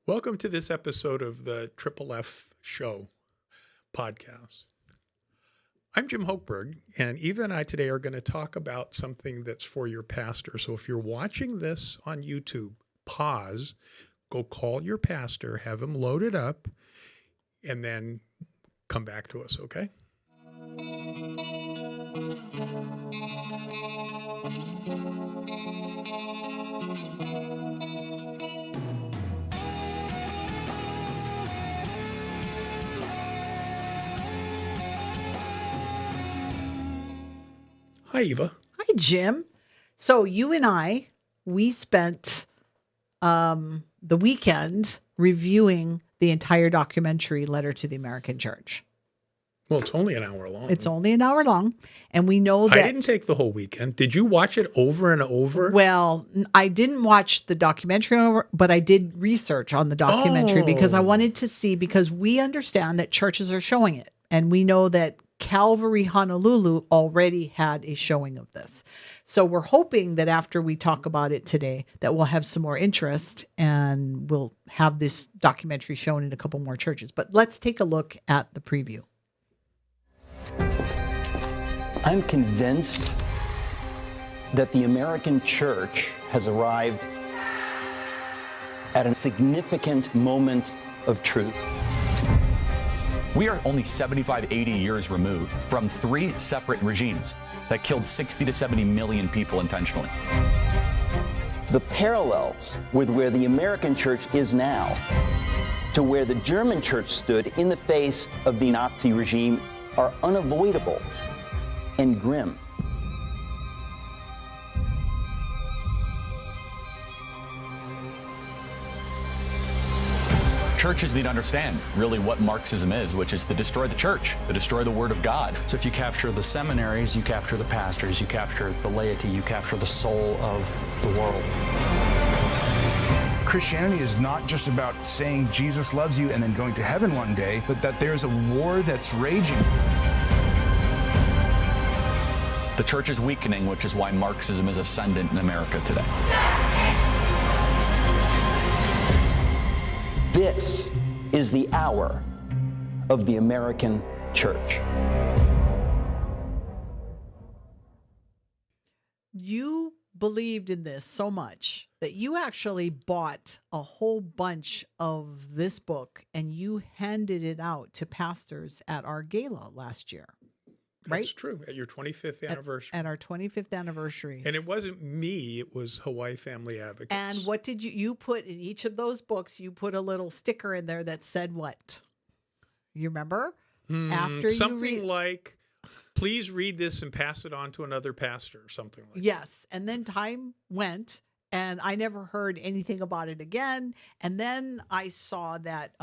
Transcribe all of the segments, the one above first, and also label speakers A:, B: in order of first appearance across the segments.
A: Welcome to this episode of the FFF Show podcast. I'm Jim Hochberg, and Eva and I today are going to talk about something that's for your pastor. So if you're watching this on YouTube, pause, go call your pastor, have him load it up, and then come back to us, okay? Hi, Eva.
B: Hi, Jim. So you and I, we spent the weekend reviewing the entire documentary Letter to the American Church.
A: Well, it's only an hour long.
B: It's only an hour long. And we know that...
A: I didn't take the whole weekend. Did you watch it over and over?
B: Well, I didn't watch the documentary over, but I did research on the documentary because I wanted to see, because we understand that churches are showing it. And we know that Calvary Honolulu already had a showing of this. So we're hoping that after we talk about it today, that we'll have some more interest and we'll have this documentary shown in a couple more churches. But let's take a look at the preview.
C: I'm convinced that the American church has arrived at a significant moment of truth.
D: We are only 75, 80 years removed from three separate regimes that killed 60 to 70 million people intentionally.
C: The parallels with where the American church is now to where the German church stood in the face of the Nazi regime are unavoidable and grim.
D: Churches need to understand really what Marxism is, which is to destroy the church, to destroy the Word of God.
E: So if you capture the seminaries, you capture the pastors, you capture the laity, you capture the soul of the world.
F: Christianity is not just about saying Jesus loves you and then going to heaven one day, but that there's a war that's raging.
D: The church is weakening, which is why Marxism is ascendant in America today.
C: This is the hour of the American church.
B: You believed in this so much that you actually bought a whole bunch of this book and you handed it out to pastors at our gala last year. Right?
A: That's true. At your 25th anniversary.
B: At our 25th anniversary.
A: And it wasn't me, it was Hawaii Family Advocates.
B: And what did you put in each of those books? You put a little sticker in there that said what? You remember?
A: Something like, please read this and pass it on to another pastor, or something like that.
B: Yes. And then time went and I never heard anything about it again. And then I saw that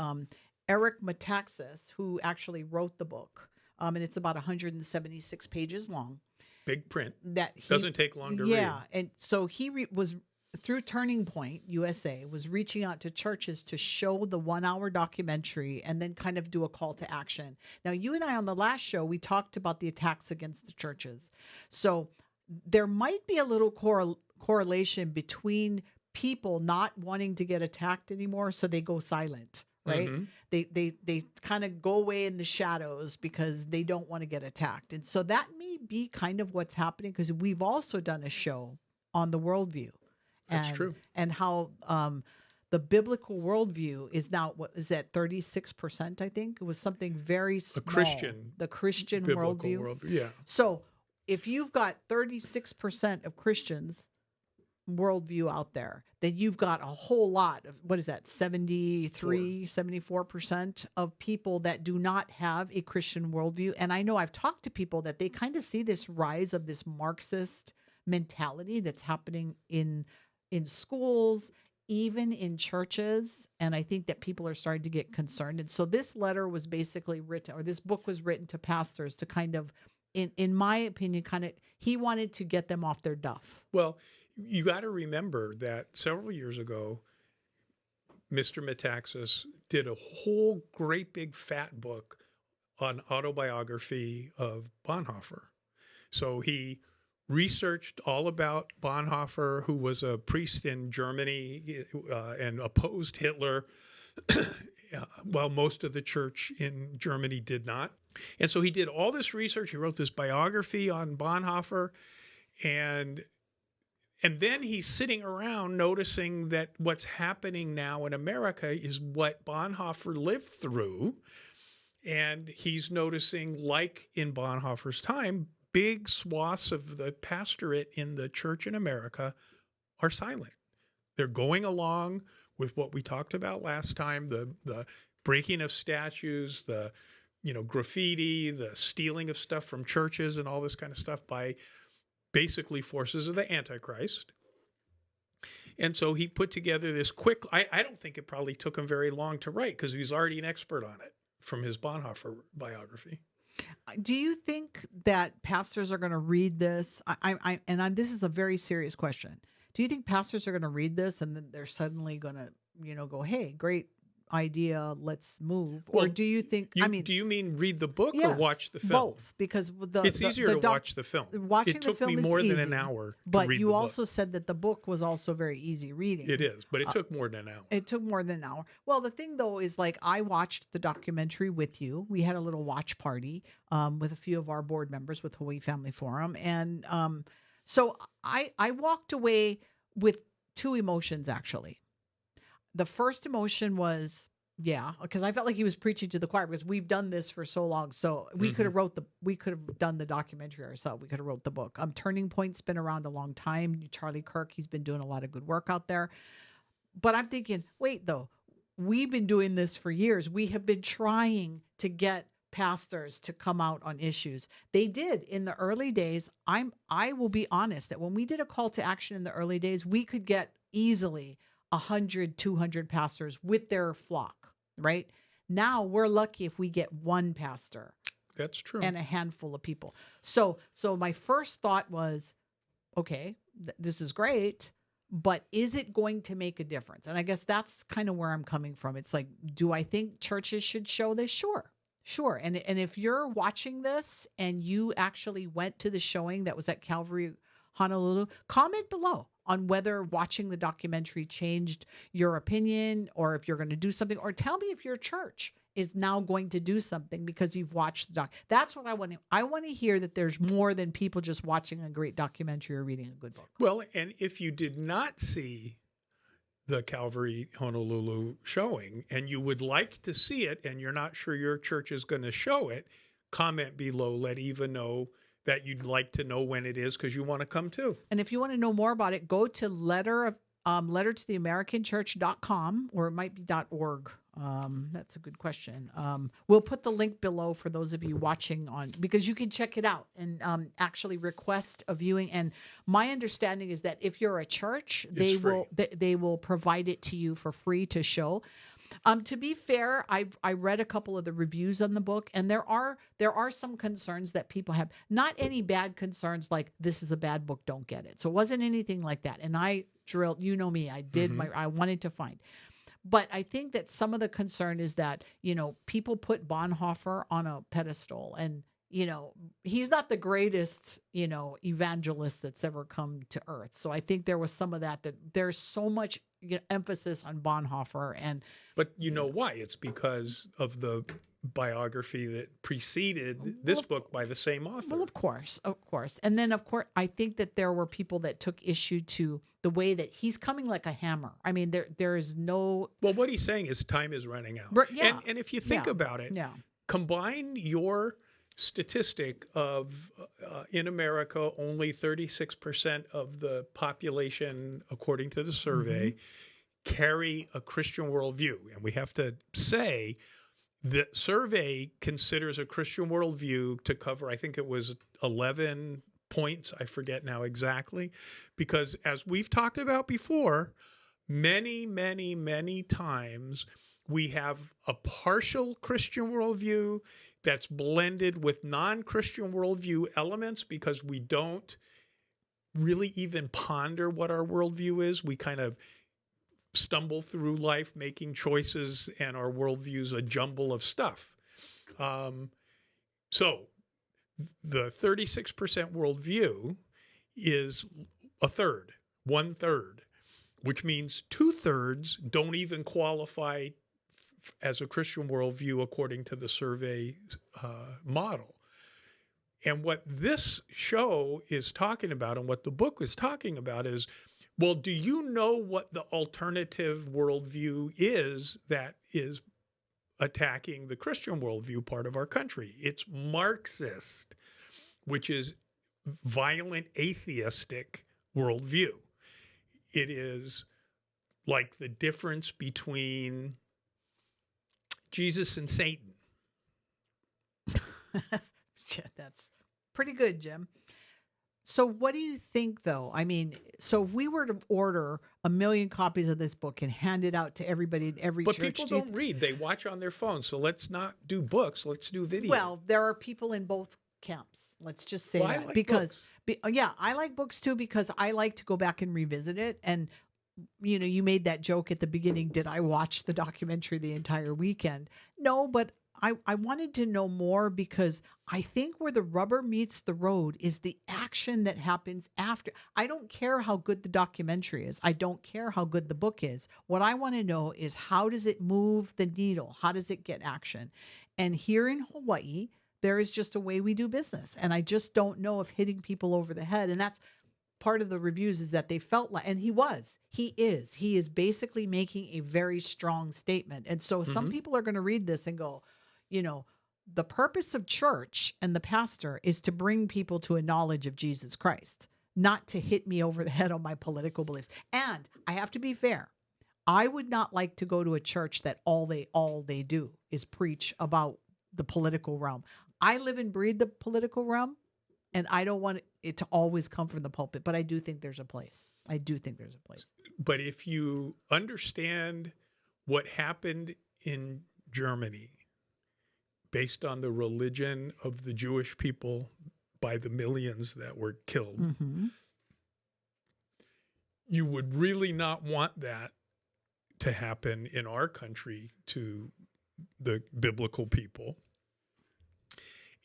B: Eric Metaxas, who actually wrote the book, and it's about 176 pages long.
A: Big print.
B: That
A: doesn't take long to read.
B: Yeah, and so he was through Turning Point USA was reaching out to churches to show the 1 hour documentary and then kind of do a call to action. Now, you and I on the last show we talked about the attacks against the churches, so there might be a little correlation between people not wanting to get attacked anymore, so they go silent. Right? Mm-hmm. They kind of go away in the shadows because they don't want to get attacked. And so that may be kind of what's happening, because we've also done a show on the worldview.
A: That's true.
B: And how the biblical worldview is now, what is that, 36%, I think? It was something very small. The Christian worldview.
A: Yeah.
B: So if you've got 36% of Christians worldview out there, then you've got a whole lot of, what is that, 74% of people that do not have a Christian worldview. And I know I've talked to people that they kind of see this rise of this Marxist mentality that's happening in schools, even in churches. And I think that people are starting to get concerned. And so this letter was basically written, or this book was written to pastors to kind of, in my opinion, he wanted to get them off their duff.
A: Well, you got to remember that several years ago, Mr. Metaxas did a whole great big fat book on autobiography of Bonhoeffer. So he researched all about Bonhoeffer, who was a priest in Germany and opposed Hitler, while most of the church in Germany did not. And so he did all this research. He wrote this biography on Bonhoeffer, and then he's sitting around noticing that what's happening now in America is what Bonhoeffer lived through. And he's noticing, like in Bonhoeffer's time, big swaths of the pastorate in the church in America are silent. They're going along with what we talked about last time, the breaking of statues, the graffiti, the stealing of stuff from churches and all this kind of stuff by basically forces of the Antichrist. And so he put together this quick, I don't think it probably took him very long to write because he was already an expert on it from his Bonhoeffer biography.
B: Do you think that pastors are going to read this? This is a very serious question. Do you think pastors are going to read this and then they're suddenly going to, go, hey, great idea, let's move? Or do you think,
A: do you mean read the book
B: yes,
A: or watch the film?
B: Both, because
A: it's easier to watch the film.
B: Watching the film
A: It took me more than an hour to
B: but
A: read
B: you
A: the
B: also
A: book.
B: said that the book was also very easy reading.
A: It is, but it took more than an hour.
B: It took more than an hour. Well, the thing though is, like, I watched the documentary with you. We had a little watch party with a few of our board members with Hawaii Family Forum, and so I walked away with two emotions actually. The first emotion was, yeah, because I felt like he was preaching to the choir because we've done this for so long. So we could have done the documentary ourselves. We could have wrote the book. Turning Point's been around a long time. Charlie Kirk, he's been doing a lot of good work out there. But I'm thinking, wait, though, we've been doing this for years. We have been trying to get pastors to come out on issues. They did in the early days. I will be honest that when we did a call to action in the early days, we could get easily 100, 200 pastors with their flock, right? Now we're lucky if we get one pastor.
A: That's true.
B: And a handful of people. So my first thought was, okay, this is great, but is it going to make a difference? And I guess that's kind of where I'm coming from. It's like, do I think churches should show this? Sure. And if you're watching this and you actually went to the showing that was at Calvary Honolulu, comment below on whether watching the documentary changed your opinion, or if you're going to do something, or tell me if your church is now going to do something because you've watched the doc. That's what I want to. I want to hear that there's more than people just watching a great documentary or reading a good book.
A: Well, and if you did not see the Calvary Honolulu showing and you would like to see it and you're not sure your church is going to show it, comment below. Let Eva know that you'd like to know when it is because you want to come too.
B: And if you want to know more about it, go to lettertotheamericanchurch.com, or it might be .org. That's a good question. We'll put the link below for those of you watching on, because you can check it out and actually request a viewing. And my understanding is that if you're a church, they will provide it to you for free to show. To be fair, I read a couple of the reviews on the book, and there are some concerns that people have. Not any bad concerns like this is a bad book, don't get it. So it wasn't anything like that. And I drilled, you know me, I did I wanted to find. But I think that some of the concern is that, people put Bonhoeffer on a pedestal, and, he's not the greatest, evangelist that's ever come to earth. So I think there was some of that there's so much emphasis on Bonhoeffer.
A: But you know why? It's because of the biography that preceded this book by the same author.
B: Well, of course. And then, of course, I think that there were people that took issue to the way that he's coming like a hammer. I mean, there is no...
A: Well, what he's saying is time is running out.
B: Yeah.
A: And if you think about it, combine your statistic of, in America, only 36% of the population, according to the survey, carry a Christian worldview. And we have to say the survey considers a Christian worldview to cover, I think it was 11 points. I forget now exactly. Because as we've talked about before, many, many, many times we have a partial Christian worldview that's blended with non-Christian worldview elements because we don't really even ponder what our worldview is. We kind of stumble through life making choices, and our worldview's a jumble of stuff. So the 36% worldview is a third, 1/3, which means 2/3 don't even qualify as a Christian worldview according to the survey model. And what this show is talking about and what the book is talking about is, well, do you know what the alternative worldview is that is attacking the Christian worldview part of our country? It's Marxist, which is violent atheistic worldview. It is like the difference between Jesus and Satan.
B: That's pretty good, Jim. So what do you think, though? I mean, so if we were to order 1 million copies of this book and hand it out to everybody in every
A: But
B: church,
A: people don't read. They watch on their phones. So let's not do books. Let's do video.
B: well, there are people in both camps. Let's just say
A: Well, I
B: that
A: like
B: because,
A: books.
B: yeah, I like books too because I like to go back and revisit it. And you made that joke at the beginning. Did I watch the documentary the entire weekend? No, but I wanted to know more because I think where the rubber meets the road is the action that happens after. I don't care how good the documentary is. I don't care how good the book is. What I want to know is how does it move the needle? How does it get action? And here in Hawaii, there is just a way we do business. And I just don't know if hitting people over the head, and that's part of the reviews is that they felt like, and he is basically making a very strong statement. And so some people are going to read this and go, the purpose of church and the pastor is to bring people to a knowledge of Jesus Christ, not to hit me over the head on my political beliefs. And I have to be fair. I would not like to go to a church that all they do is preach about the political realm. I live and breathe the political realm, and I don't want it to always come from the pulpit, but I do think there's a place.
A: But if you understand what happened in Germany based on the religion of the Jewish people by the millions that were killed, you would really not want that to happen in our country to the biblical people.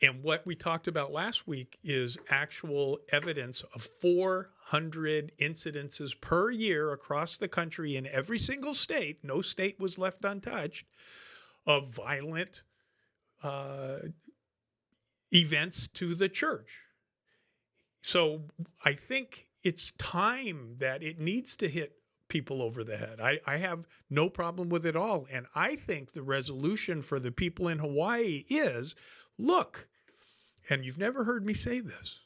A: And what we talked about last week is actual evidence of 400 incidences per year across the country in every single state. No state was left untouched of violent events to the church. So I think it's time that it needs to hit people over the head. I have no problem with it all. And I think the resolution for the people in Hawaii is, look, and you've never heard me say this.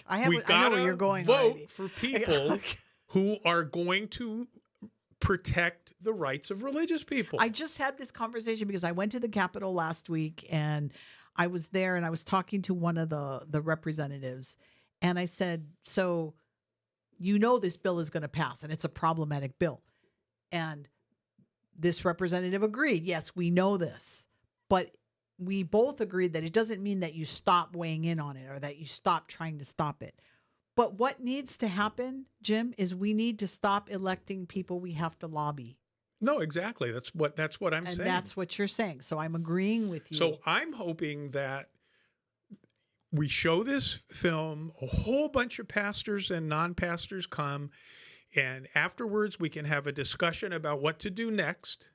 B: I know where you're going.
A: Vote
B: already.
A: for people who are going to protect the rights of religious people.
B: I just had this conversation because I went to the Capitol last week and I was there and I was talking to one of the representatives and I said, so this bill is going to pass and it's a problematic bill. And this representative agreed, yes, we know this, but we both agreed that it doesn't mean that you stop weighing in on it or that you stop trying to stop it. But what needs to happen, Jim, is we need to stop electing people we have to lobby.
A: No, exactly. That's what I'm saying.
B: And that's what you're saying. So I'm agreeing with you.
A: So I'm hoping that we show this film, a whole bunch of pastors and non-pastors come, and afterwards we can have a discussion about what to do next.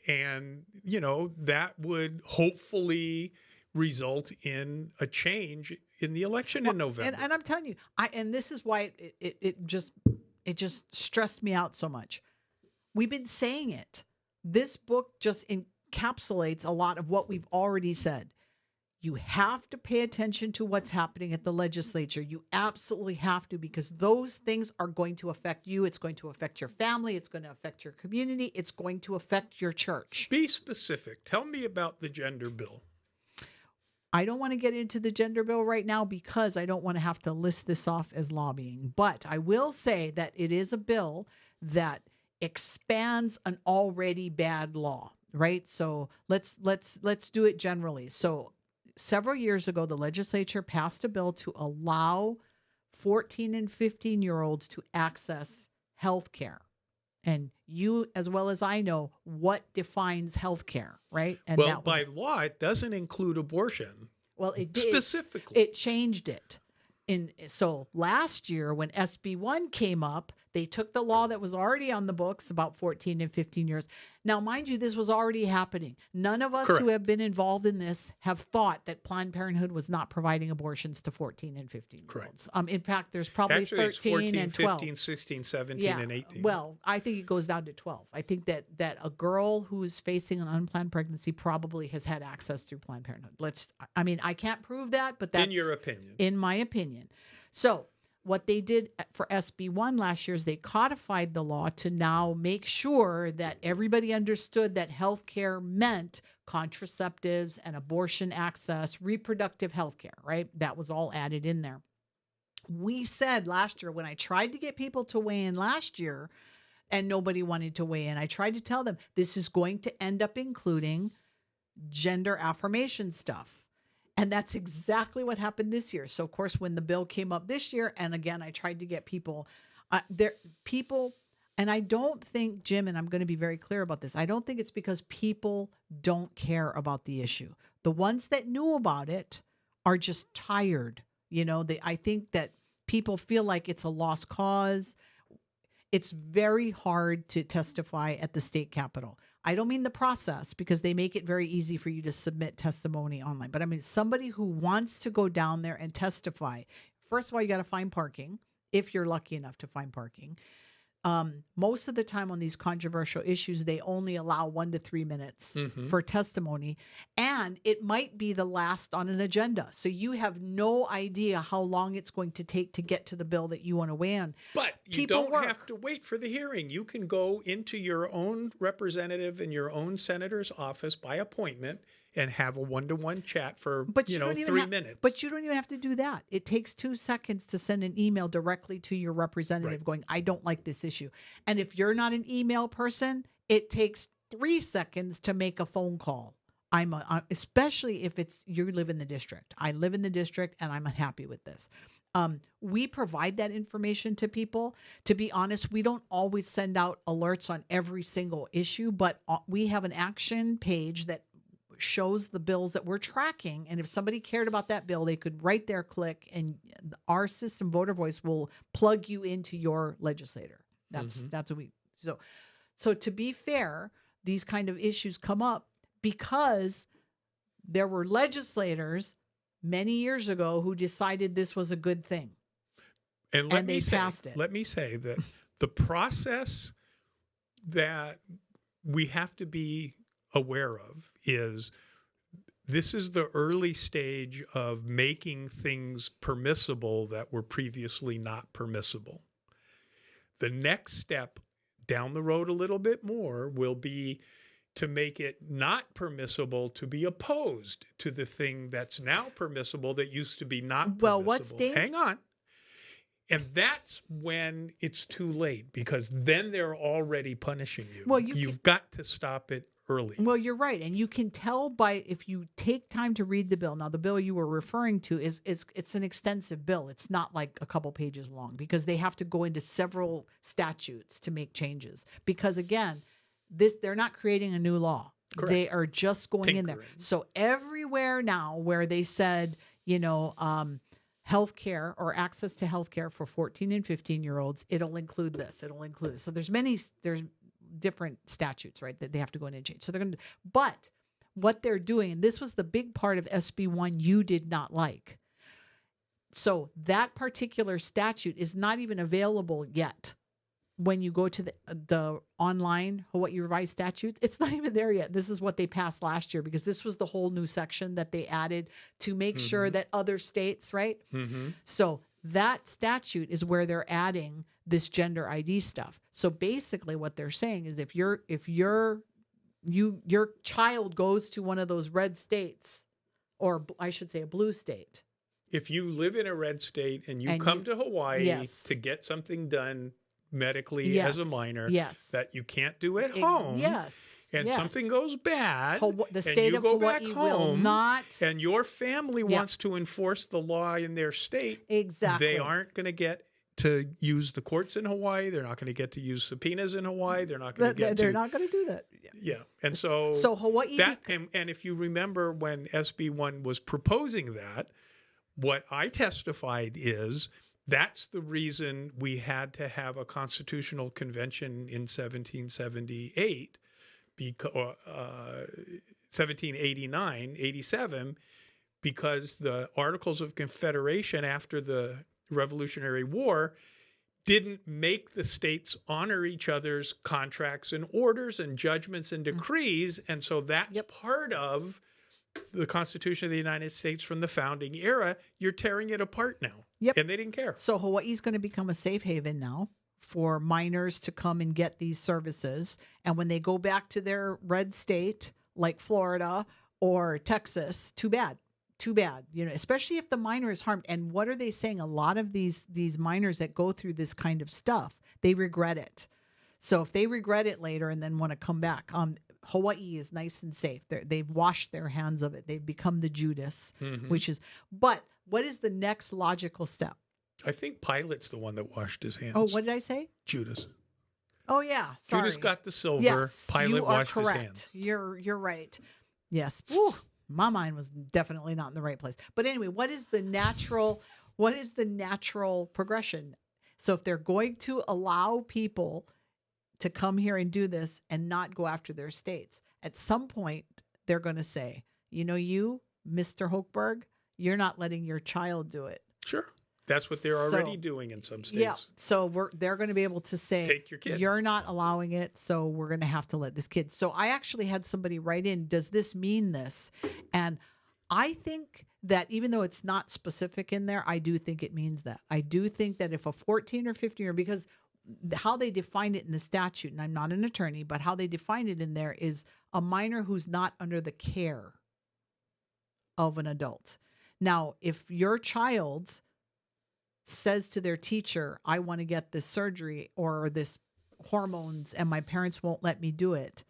A: And, that would hopefully result in a change in the election in November.
B: And I'm telling you, and this is why it just stressed me out so much. We've been saying it. This book just encapsulates a lot of what we've already said. You have to pay attention to what's happening at the legislature. You absolutely have to, because those things are going to affect you. It's going to affect your family. It's going to affect your community. It's going to affect your church.
A: Be specific. Tell me about the gender bill.
B: I don't want to get into the gender bill right now because I don't want to have to list this off as lobbying. But I will say that it is a bill that expands an already bad law, right? So let's do it generally. So several years ago, the legislature passed a bill to allow 14 and 15-year-olds to access health care. And you, as well as I know, what defines health care, right? And
A: well, by law, it doesn't include abortion.
B: Well, it did.
A: Specifically.
B: It changed it. So last year when SB1 came up, they took the law that was already on the books about 14 and 15 years. Now, mind you, this was already happening. None of us who have been involved in this have thought that Planned Parenthood was not providing abortions to 14 and 15-year-olds. In fact, there's probably
A: Actually,
B: 13
A: it's 14,
B: and 12.
A: 15, 16, 17, and 18.
B: Well, I think it goes down to 12. I think that a girl who is facing an unplanned pregnancy probably has had access through Planned Parenthood. I can't prove that, but that's
A: in your opinion.
B: In my opinion. So what they did for SB1 last year is they codified the law to now make sure that everybody understood that healthcare meant contraceptives and abortion access, reproductive healthcare, right? That was all added in there. We said last year, when I tried to get people to weigh in last year and nobody wanted to weigh in, I tried to tell them this is going to end up including gender affirmation stuff. And that's exactly what happened this year. So, of course, when the bill came up this year, and again, I tried to get people, and I don't think, Jim, and I'm going to be very clear about this, I don't think it's because people don't care about the issue. The ones that knew about it are just tired. I think that people feel like it's a lost cause. It's very hard to testify at the state capitol. I don't mean the process, because they make it very easy for you to submit testimony online. But I mean, somebody who wants to go down there and testify, first of all, you got to find parking if you're lucky enough to find parking. Most of the time on these controversial issues, they only allow 1 to 3 minutes for testimony, and it might be the last on an agenda. So you have no idea how long it's going to take to get to the bill that you want to weigh in.
A: But you don't have to wait for the hearing. You can go into your own representative in your own senator's office by appointment and have a one-to-one chat for 3 minutes.
B: But you don't even have to do that. It takes 2 seconds to send an email directly to your representative going, I don't like this issue. And if you're not an email person, it takes 3 seconds to make a phone call. Especially if you live in the district. I live in the district and I'm unhappy with this. We provide that information to people. To be honest, we don't always send out alerts on every single issue, but we have an action page that shows the bills that we're tracking. And if somebody cared about that bill, they could right there click, and our system, Voter Voice, will plug you into your legislator. That's what we, so to be fair, these kind of issues come up because there were legislators many years ago who decided this was a good thing.
A: And they passed it. Let me say that the process that we have to be aware of is this is the early stage of making things permissible that were previously not permissible. The next step down the road a little bit more will be to make it not permissible to be opposed to the thing that's now permissible that used to be not permissible. Hang on. And that's when it's too late, because then they're already punishing you. Well, you've got to stop it early.
B: Well, you're right. And you can tell if you take time to read the bill. Now, the bill you were referring to it's an extensive bill. It's not like a couple pages long, because they have to go into several statutes to make changes. Because again, they're not creating a new law. Correct. They are just going in there. So everywhere now where they said, healthcare or access to healthcare for 14 and 15-year-olds, it'll include this. It'll include this. So there's different statutes, right, that they have to go in and change. So but what they're doing, and this was the big part of SB1 you did not like. So that particular statute is not even available yet. When you go to the online Hawaii revised statute, it's not even there yet. This is what they passed last year, because this was the whole new section that they added to make sure that other states, right? So that statute is where they're adding this gender ID stuff. So basically what they're saying is if your child goes to one of those red states, or I should say a blue state.
A: If you live in a red state and you come to Hawaii to get something done medically as a minor, that you can't do at home, and something goes bad,
B: the state of Hawaii will not,
A: and your family wants to enforce the law in their state, they aren't going to get to use the courts in Hawaii. They're not going to get to use subpoenas in Hawaii. They're not going to get
B: they're not going to do that.
A: Yeah. And so
B: Hawaii,
A: and if you remember when SB1 was proposing that, What I testified is that's the reason we had to have a constitutional convention in 1778, because 1789, 87, because the Articles of Confederation after the Revolutionary War didn't make the states honor each other's contracts and orders and judgments and decrees. And so that's part of the Constitution of the United States from the founding era. You're tearing it apart now.
B: Yep.
A: And they didn't care.
B: So Hawaii's going to become a safe haven now for minors to come and get these services. And when they go back to their red state, like Florida or Texas, too bad. Too bad, especially if the minor is harmed. And what are they saying? A lot of these minors that go through this kind of stuff, they regret it. So if they regret it later and then want to come back, Hawaii is nice and safe. They've washed their hands of it. They've become the Judas, but what is the next logical step?
A: I think Pilate's the one that washed his hands.
B: Oh, what did I say?
A: Judas.
B: Oh yeah, sorry.
A: Judas got the silver.
B: Yes,
A: Pilate
B: you are
A: washed
B: correct.
A: his hands.
B: You're right. Yes. Ooh, my mind was definitely not in the right place. But anyway, what is the natural progression? So if they're going to allow people to come here and do this and not go after their states, at some point they're going to say, you, Mr. Hochberg, you're not letting your child do it.
A: Sure. That's what they're already doing in some states.
B: Yeah. So they're going to be able to say,
A: take your kid.
B: You're not allowing it, so we're going to have to let this kid. So I actually had somebody write in, does this mean this? And I think that even though it's not specific in there, I do think it means that. I do think that if a 14 or 15 year, because how they define it in the statute, and I'm not an attorney, but how they define it in there is a minor who's not under the care of an adult. Now, if your child says to their teacher, I want to get this surgery or this hormones and my parents won't let me do it,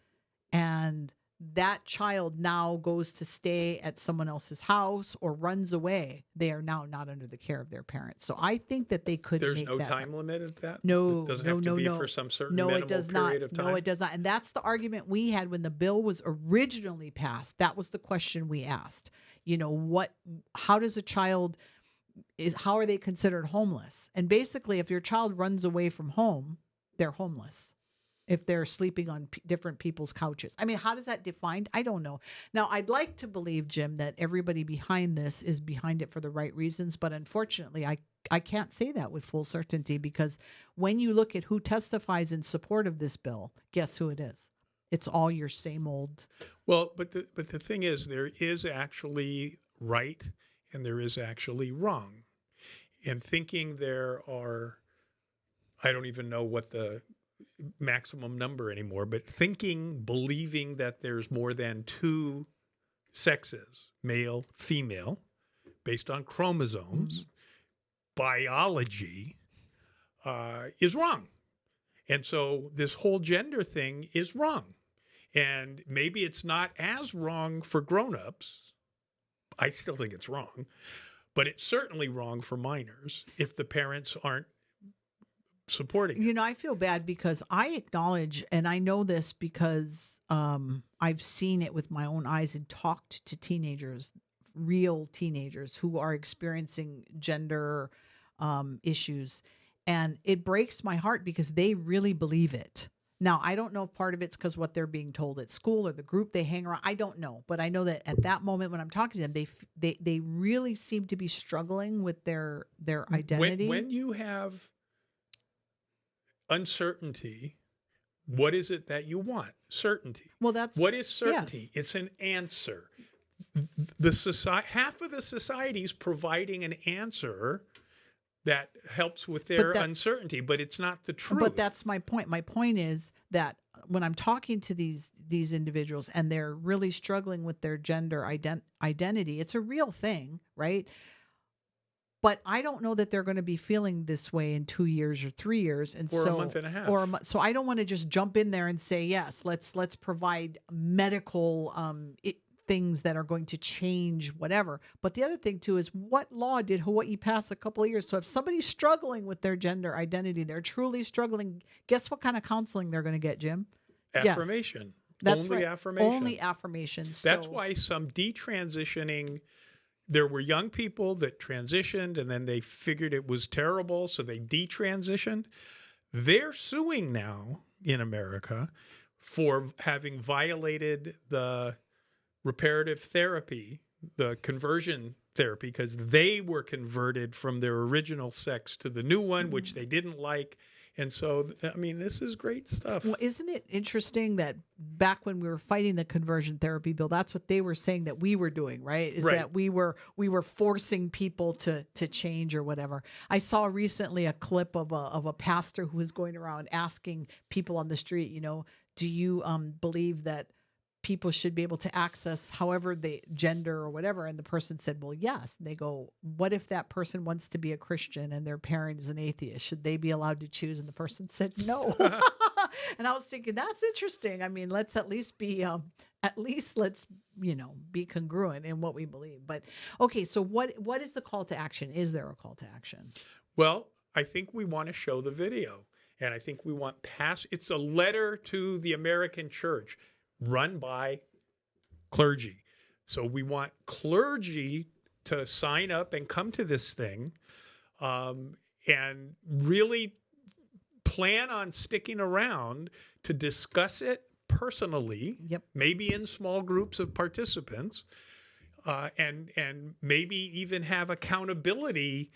B: and that child now goes to stay at someone else's house or runs away, they are now not under the care of their parents. So I think that they could
A: There's
B: make
A: no
B: that
A: time limit at that?
B: No,
A: It doesn't
B: no,
A: have to
B: no,
A: be
B: no.
A: for some certain
B: No,
A: minimal
B: it does
A: period
B: not.
A: of time?
B: No, it does not. And that's the argument we had when the bill was originally passed. That was the question we asked. How does a child how are they considered homeless? And basically, if your child runs away from home, they're homeless. If they're sleeping on different people's couches. I mean, how does that defined? I don't know. Now, I'd like to believe, Jim, that everybody behind this is behind it for the right reasons. But unfortunately, I can't say that with full certainty, because when you look at who testifies in support of this bill, guess who it is? It's all your same old.
A: Well, but the thing is, there is actually right and there is actually wrong. And thinking there are, I don't even know what the maximum number anymore, but believing that there's more than two sexes, male, female, based on chromosomes, biology, is wrong. And so this whole gender thing is wrong. And maybe it's not as wrong for grown-ups. I still think it's wrong, but it's certainly wrong for minors if the parents aren't supporting it.
B: I feel bad because I acknowledge, and I know this because I've seen it with my own eyes and talked to teenagers, real teenagers who are experiencing gender issues. And it breaks my heart because they really believe it. Now, I don't know if part of it's because what they're being told at school or the group they hang around. I don't know. But I know that at that moment when I'm talking to them, they really seem to be struggling with their identity.
A: When you have uncertainty, what is it that you want? Certainty.
B: Well, that's
A: what is certainty?
B: Yes.
A: It's an answer. The society, half of the society is providing an answer that helps with their uncertainty, but it's not the truth.
B: But that's my point. My point is that when I'm talking to these individuals and they're really struggling with their gender identity, it's a real thing, right? But I don't know that they're going to be feeling this way in 2 years or 3 years, and
A: or a month and a half.
B: So I don't want to just jump in there and say yes. Let's provide medical things that are going to change whatever. But the other thing too is, what law did Hawaii pass a couple of years? So if somebody's struggling with their gender identity, they're truly struggling, guess what kind of counseling they're going to get, Jim?
A: Affirmation.
B: Yes. That's
A: only
B: right.
A: affirmation.
B: Only affirmation.
A: That's why some detransitioning there were young people that transitioned and then they figured it was terrible, so they detransitioned. They're suing now in America for having violated the reparative therapy, the conversion therapy, because they were converted from their original sex to the new one, which they didn't like. And so, I mean, this is great stuff.
B: Well, isn't it interesting that back when we were fighting the conversion therapy bill, that's what they were saying that we were doing, right? Is
A: Right.
B: that we were forcing people to change or whatever. I saw recently a clip of a pastor who was going around asking people on the street, you know, do you believe that people should be able to access however they gender or whatever? And the person said, well, yes. And they go, what if that person wants to be a Christian and their parent is an atheist? Should they be allowed to choose? And the person said, no. And I was thinking, that's interesting. I mean, let's at least be, let's, you know, be congruent in what we believe. But okay. So what is the call to action? Is there a call to action?
A: Well, I think we want to show the video. And I think we want it's a letter to the American church run by clergy. So we want clergy to sign up and come to this thing and really plan on sticking around to discuss it personally,
B: Yep.
A: maybe in small groups of participants, and maybe even have accountability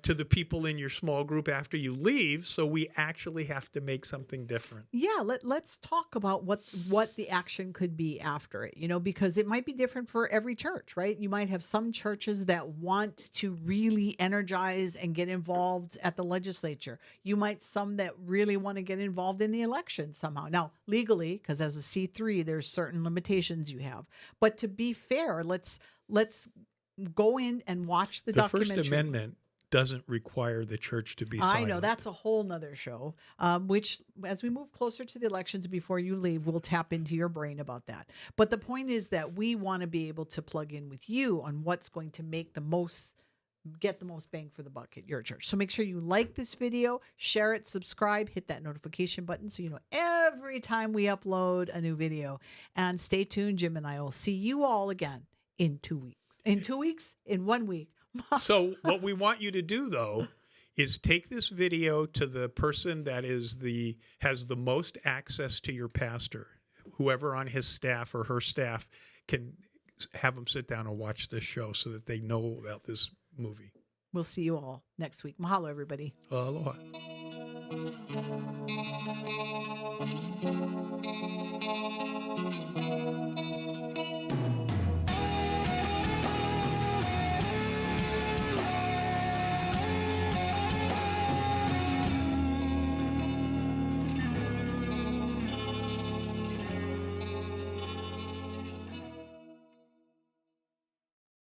A: to the people in your small group after you leave. So we actually have to make something different.
B: Yeah, let's talk about what the action could be after it, you know, because it might be different for every church, right? You might have some churches that want to really energize and get involved at the legislature. You might some that really want to get involved in the election somehow. Now, legally, because as a C3, there's certain limitations you have. But to be fair, let's go in and watch the documentary.
A: First Amendment doesn't require the church to be silent.
B: I know, that's a whole nother show, which as we move closer to the elections before you leave, we'll tap into your brain about that. But the point is that we want to be able to plug in with you on what's going to make get the most bang for the buck at your church. So make sure you like this video, share it, subscribe, hit that notification button so you know every time we upload a new video. And stay tuned. Jim and I will see you all again in 2 weeks. In 2 weeks? In 1 week.
A: So what we want you to do, though, is take this video to the person that has the most access to your pastor. Whoever on his staff or her staff can have them sit down and watch this show so that they know about this movie.
B: We'll see you all next week. Mahalo, everybody.
A: Aloha.